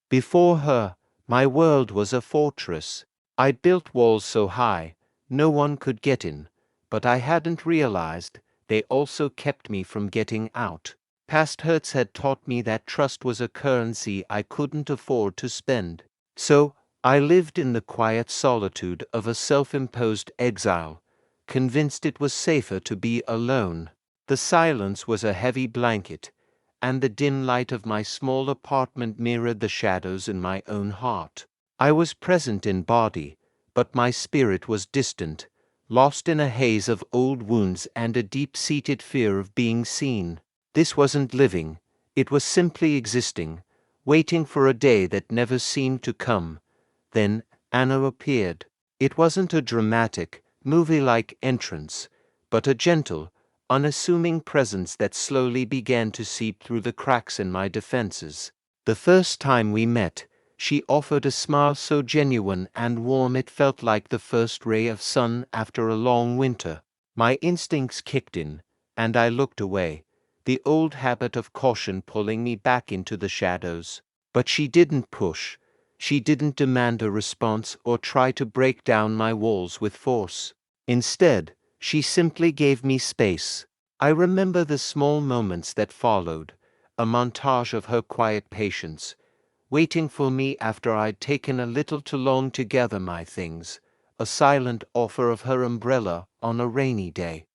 Before her, my world was a fortress. I'd built walls so high, no one could get in, but I hadn't realized they also kept me from getting out. Past hurts had taught me that trust was a currency I couldn't afford to spend. So, I lived in the quiet solitude of a self-imposed exile, convinced it was safer to be alone. The silence was a heavy blanket, and the dim light of my small apartment mirrored the shadows in my own heart. I was present in body, but my spirit was distant, lost in a haze of old wounds and a deep-seated fear of being seen. This wasn't living, it was simply existing, waiting for a day that never seemed to come. Then Anna appeared. It wasn't a dramatic, movie-like entrance, but a gentle, unassuming presence that slowly began to seep through the cracks in my defenses. The first time we met, she offered a smile so genuine and warm it felt like the first ray of sun after a long winter. My instincts kicked in, and I looked away, the old habit of caution pulling me back into the shadows. But she didn't push. She didn't demand a response or try to break down my walls with force. Instead, she simply gave me space. I remember the small moments that followed, a montage of her quiet patience, waiting for me after I'd taken a little too long to gather my things, a silent offer of her umbrella on a rainy day,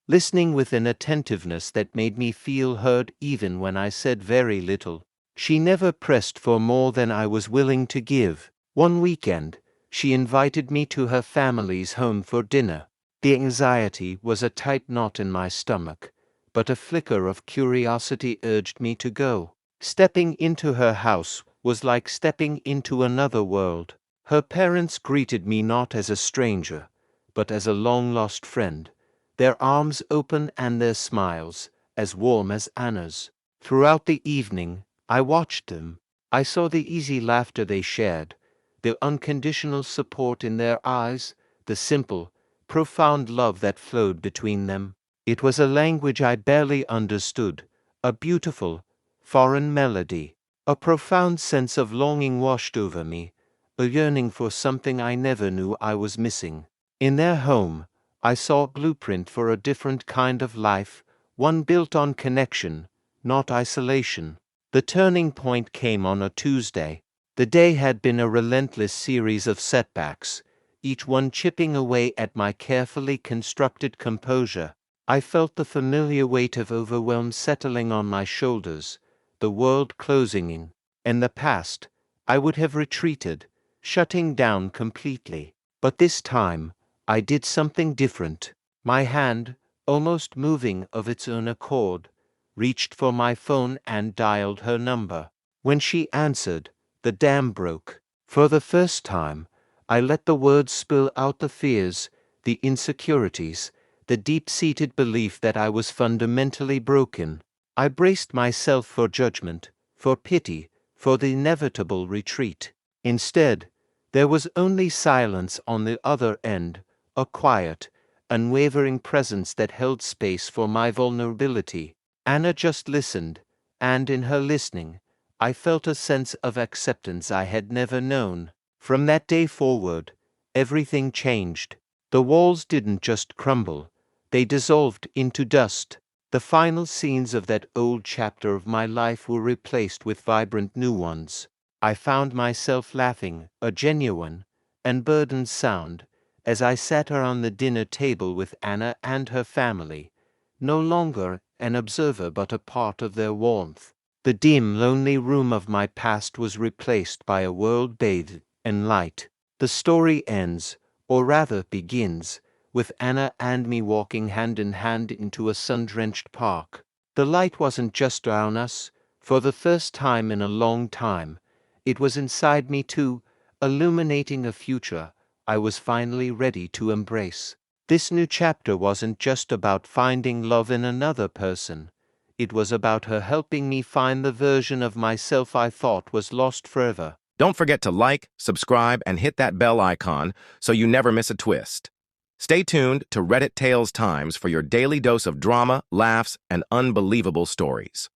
listening with an attentiveness that made me feel heard even when I said very little. She never pressed for more than I was willing to give. One weekend, she invited me to her family's home for dinner. The anxiety was a tight knot in my stomach, but a flicker of curiosity urged me to go. Stepping into her house was like stepping into another world. Her parents greeted me not as a stranger, but as a long-lost friend, their arms open and their smiles as warm as Anna's. Throughout the evening, I watched them. I saw the easy laughter they shared, the unconditional support in their eyes, the simple, profound love that flowed between them. It was a language I barely understood, a beautiful, foreign melody. A profound sense of longing washed over me, a yearning for something I never knew I was missing. In their home, I saw a blueprint for a different kind of life, one built on connection, not isolation. The turning point came on a Tuesday. The day had been a relentless series of setbacks, each one chipping away at my carefully constructed composure. I felt the familiar weight of overwhelm settling on my shoulders, the world closing in. In the past, I would have retreated, shutting down completely. But this time, I did something different. My hand, almost moving of its own accord, reached for my phone and dialed her number. When she answered, the dam broke. For the first time, I let the words spill out the fears, the insecurities, the deep-seated belief that I was fundamentally broken. I braced myself for judgment, for pity, for the inevitable retreat. Instead, there was only silence on the other end, a quiet, unwavering presence that held space for my vulnerability. Anna just listened, and in her listening, I felt a sense of acceptance I had never known. From that day forward, everything changed. The walls didn't just crumble, they dissolved into dust. The final scenes of that old chapter of my life were replaced with vibrant new ones. I found myself laughing, a genuine, unburdened sound, as I sat around the dinner table with Anna and her family, no longer an observer but a part of their warmth. The dim, lonely room of my past was replaced by a world bathed in light. The story ends, or rather begins, with Anna and me walking hand in hand into a sun-drenched park. The light wasn't just around us. For the first time in a long time, it was inside me too, illuminating a future I was finally ready to embrace. This new chapter wasn't just about finding love in another person. It was about her helping me find the version of myself I thought was lost forever. Don't forget to like, subscribe, and hit that bell icon so you never miss a twist. Stay tuned to Reddit Tales Times for your daily dose of drama, laughs, and unbelievable stories.